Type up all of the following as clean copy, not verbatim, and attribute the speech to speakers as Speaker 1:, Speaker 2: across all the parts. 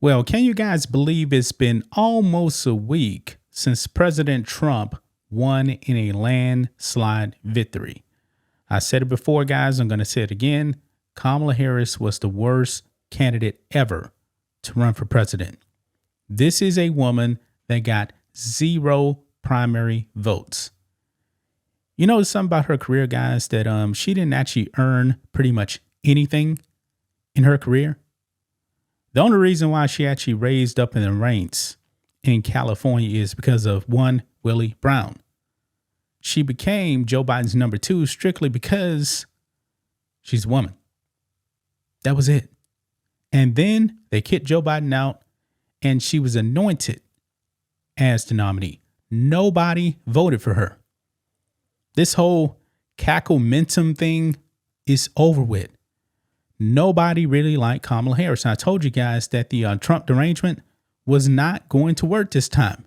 Speaker 1: Well, can you guys believe it's been almost a week since President Trump won in a landslide victory? I said it before, guys. I'm going to say it again. Kamala Harris was the worst candidate ever to run for president. This is a woman that got 0 primary votes. You know something about her career, guys, that she didn't actually earn pretty much anything in her career. The only reason why she actually raised up in the ranks in California is because of one Willie Brown. She became Joe Biden's number 2 strictly because she's a woman. That was it. And then they kicked Joe Biden out and she was anointed as the nominee. Nobody voted for her. This whole cackle-mentum thing is over with. Nobody really liked Kamala Harris. I told you guys that the Trump derangement was not going to work this time.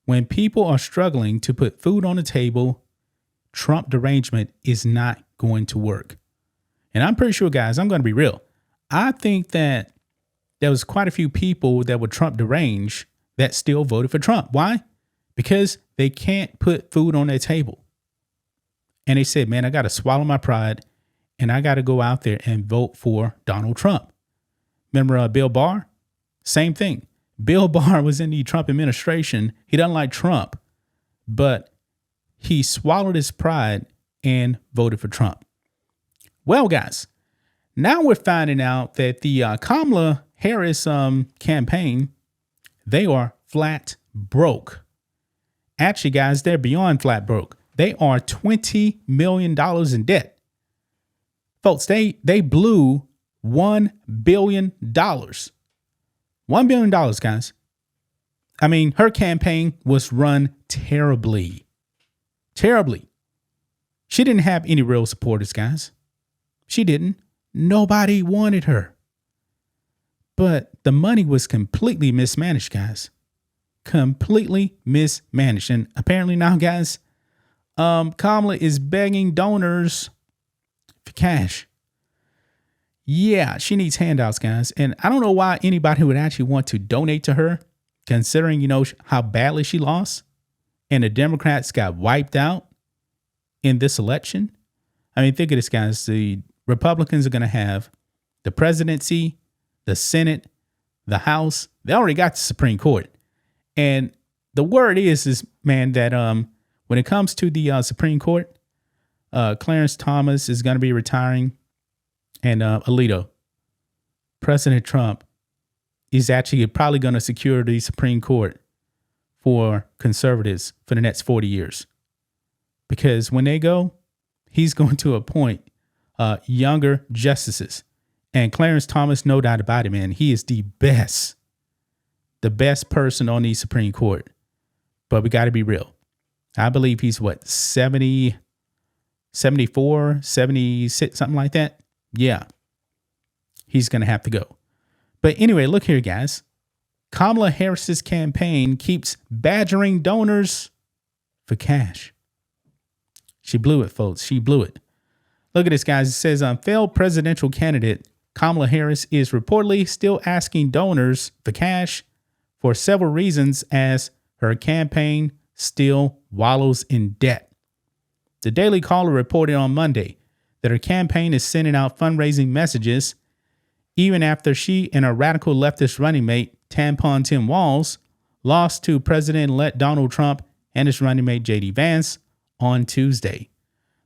Speaker 1: When people are struggling to put food on the table, Trump derangement is not going to work. And I'm pretty sure, guys, I'm going to be real. I think that there was quite a few people that were Trump deranged that still voted for Trump. Why? Because they can't put food on their table. And they said, man, I got to swallow my pride and I got to go out there and vote for Donald Trump. Remember Bill Barr? Same thing. Bill Barr was in the Trump administration. He doesn't like Trump, but he swallowed his pride and voted for Trump. Well, guys, now we're finding out that the Kamala Harris campaign, they are flat broke. Actually, guys, they're beyond flat broke. They are $20 million in debt. Folks, they blew $1 billion. $1 billion, guys. I mean, her campaign was run terribly. Terribly. She didn't have any real supporters, guys. She didn't. Nobody wanted her. But the money was completely mismanaged, guys. Completely mismanaged. And apparently now, guys, Kamala is begging donors for cash. Yeah, she needs handouts, guys. And I don't know why anybody would actually want to donate to her, considering, you know, how badly she lost and the Democrats got wiped out in this election. I mean, think of this, guys. The Republicans are going to have the presidency, the Senate, the House. They already got the Supreme Court. And the word is man, that when it comes to the Supreme Court, Clarence Thomas is going to be retiring. And Alito, President Trump is actually probably going to secure the Supreme Court for conservatives for the next 40 years. Because when they go, he's going to appoint younger justices. And Clarence Thomas, no doubt about it, man, he is the best person on the Supreme Court. But we got to be real. I believe he's 70, 74, 76, something like that. Yeah, he's going to have to go. But anyway, look here, guys. Kamala Harris's campaign keeps badgering donors for cash. She blew it, folks. She blew it. Look at this, guys. It says, failed presidential candidate Kamala Harris is reportedly still asking donors for cash for several reasons as her campaign still wallows in debt. The Daily Caller reported on Monday that her campaign is sending out fundraising messages even after she and her radical leftist running mate, Tampon Tim Walz, lost to President-elect Donald Trump and his running mate, J.D. Vance, on Tuesday.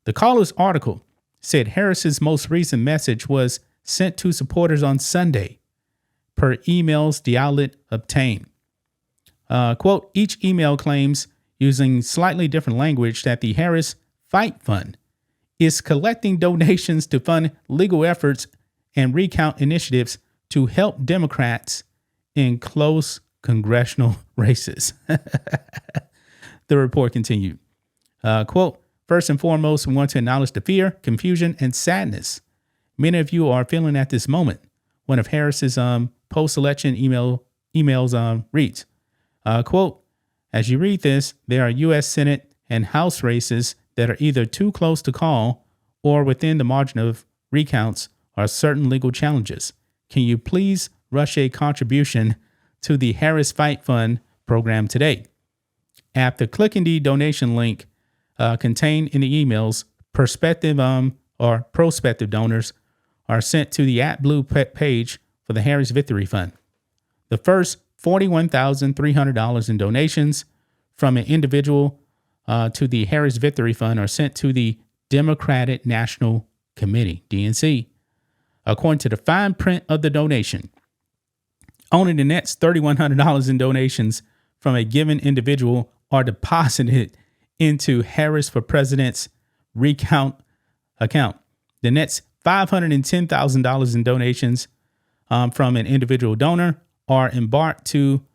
Speaker 1: The Caller's article said Harris's most recent message was sent to supporters on Sunday, per emails the outlet obtained. Quote, each email claims, using slightly different language, that the Harris Fight Fund is collecting donations to fund legal efforts and recount initiatives to help Democrats in close congressional races. The report continued. Quote, first and foremost, we want to acknowledge the fear, confusion, and sadness many of you are feeling at this moment. One of Harris's post-election emails reads, quote, as you read this, there are U.S. Senate and House races that are either too close to call or within the margin of recounts are certain legal challenges. Can you please Russia a contribution to the Harris Fight Fund program today. After clicking the donation link contained in the emails, prospective donors are sent to the @blue page for the Harris Victory Fund. The first $41,300 in donations from an individual to the Harris Victory Fund are sent to the Democratic National Committee, DNC. According to the fine print of the donation, only the next $3,100 in donations from a given individual are deposited into Harris for President's recount account. The next $510,000 in donations from an individual donor are embarked to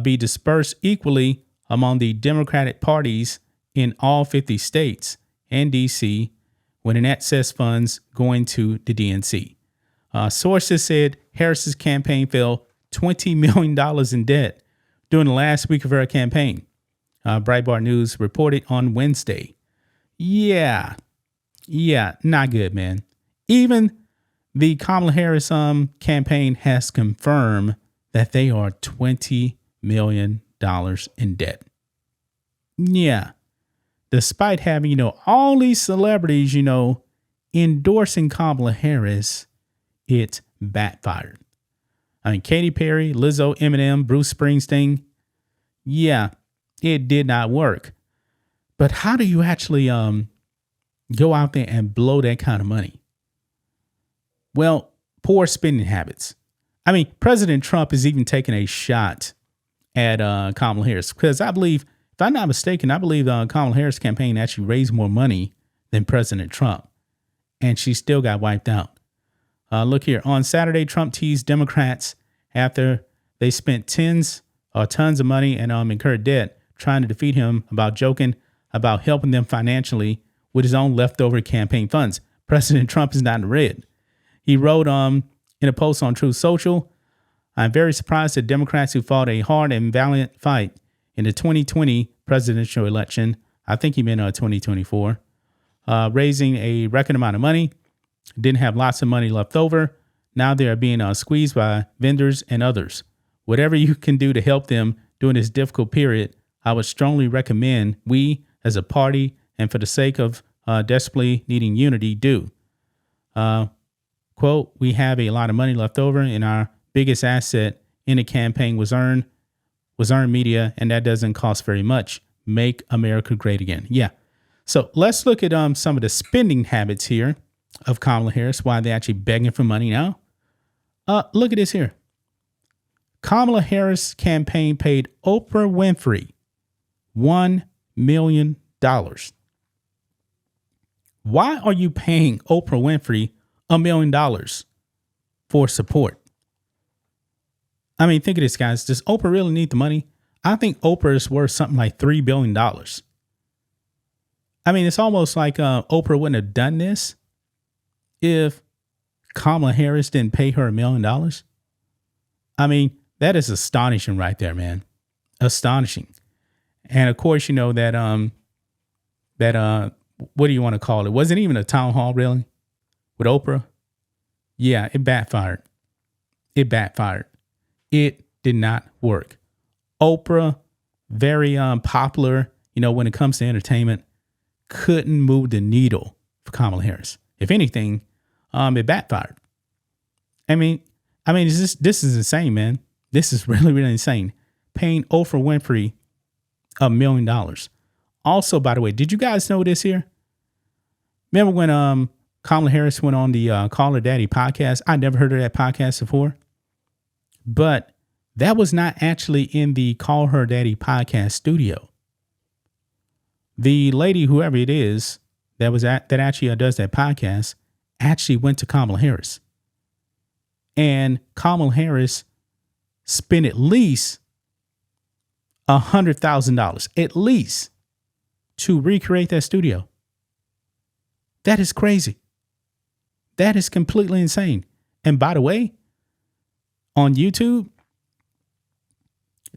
Speaker 1: be dispersed equally among the Democratic parties in all 50 states and D.C., with an excess funds going to the DNC. Sources said Harris's campaign fell $20 million in debt during the last week of her campaign. Breitbart News reported on Wednesday. Yeah, not good, man. Even the Kamala Harris campaign has confirmed that they are $20 million in debt. Yeah. Despite having, all these celebrities, endorsing Kamala Harris, it backfired. I mean, Katy Perry, Lizzo, Eminem, Bruce Springsteen. Yeah, it did not work. But how do you actually go out there and blow that kind of money? Well, poor spending habits. I mean, President Trump is even taking a shot at Kamala Harris because I believe, if I'm not mistaken, Kamala Harris' campaign actually raised more money than President Trump, and she still got wiped out. Look here. On Saturday, Trump teased Democrats after they spent tons of money and incurred debt trying to defeat him about joking about helping them financially with his own leftover campaign funds. President Trump is not in the red. He wrote in a post on Truth Social, "I'm very surprised that Democrats who fought a hard and valiant fight in the 2020 presidential election," I think he meant 2024, raising a record amount of money, didn't have lots of money left over. Now they are being squeezed by vendors and others. Whatever you can do to help them during this difficult period, I would strongly recommend we, as a party, and for the sake of desperately needing unity, do. Quote, "We have a lot of money left over, and our biggest asset in the campaign was earned media, and that doesn't cost very much. Make America great again." Yeah. So let's look at some of the spending habits here of Kamala Harris, why they're actually begging for money now. Look at this here. Kamala Harris campaign paid Oprah Winfrey $1 million. Why are you paying Oprah Winfrey $1 million for support? I mean, think of this, guys. Does Oprah really need the money? I think Oprah is worth something like $3 billion. I mean, it's almost like Oprah wouldn't have done this if Kamala Harris didn't pay her $1 million. I mean, that is astonishing right there, man. Astonishing. And of course, you know that what do you want to call it? Wasn't even a town hall, really, with Oprah. Yeah, it backfired. It did not work. Oprah, very popular, when it comes to entertainment, couldn't move the needle for Kamala Harris. If anything, it backfired. I mean, this is insane, man. This is really, really insane. Paying Oprah Winfrey $1 million. Also, by the way, did you guys know this here? Remember when Kamala Harris went on the Call Her Daddy podcast? I never heard of that podcast before. But that was not actually in the Call Her Daddy podcast studio. The lady, whoever it is, that actually does that podcast, actually went to Kamala Harris. And Kamala Harris spent at least $100,000, at least, to recreate that studio. That is crazy. That is completely insane. And by the way, on YouTube,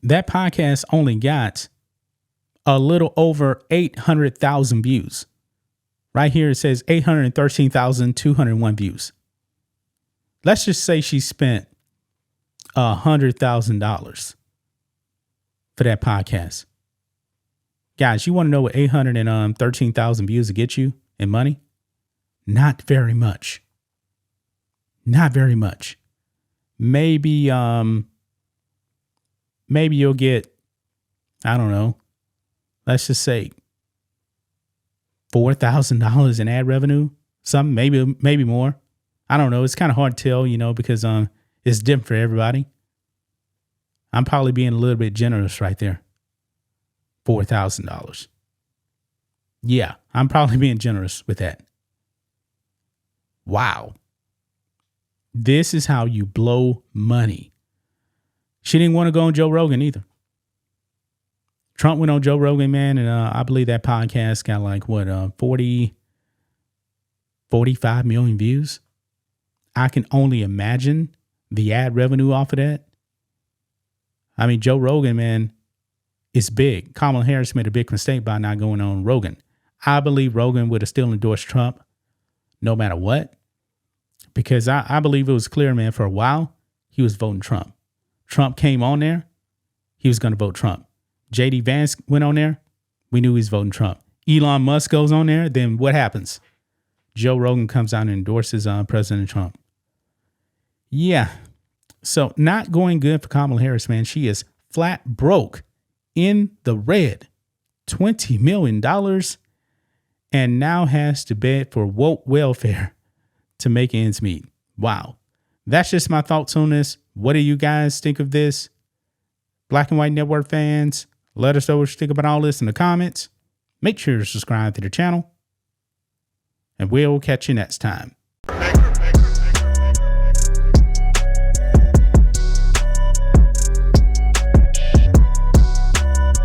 Speaker 1: that podcast only got a little over 800,000 views. Right here it says 813,201 views. Let's just say she spent $100,000 for that podcast. Guys, you want to know what 813,000 views will get you in money? Not very much. Not very much. Maybe you'll get, I don't know, let's just say $4,000 in ad revenue. Some, maybe more. I don't know. It's kind of hard to tell, because it's different for everybody. I'm probably being a little bit generous right there. $4,000. Yeah, I'm probably being generous with that. Wow. This is how you blow money. She didn't want to go on Joe Rogan either. Trump went on Joe Rogan, man, and I believe that podcast got like 45 million views. I can only imagine the ad revenue off of that. I mean, Joe Rogan, man, is big. Kamala Harris made a big mistake by not going on Rogan. I believe Rogan would have still endorsed Trump no matter what. Because I believe it was clear, man, for a while, he was voting Trump. Trump came on there, he was going to vote Trump. J.D. Vance went on there, we knew he was voting Trump. Elon Musk goes on there, then what happens? Joe Rogan comes out and endorses President Trump. Yeah. So not going good for Kamala Harris, man. She is flat broke in the red. $20 million and now has to beg for woke welfare to make ends meet. Wow. That's just my thoughts on this. What do you guys think of this? Black and White Network fans, let us know what you think about all this in the comments. Make sure to subscribe to the channel, and we'll catch you next time.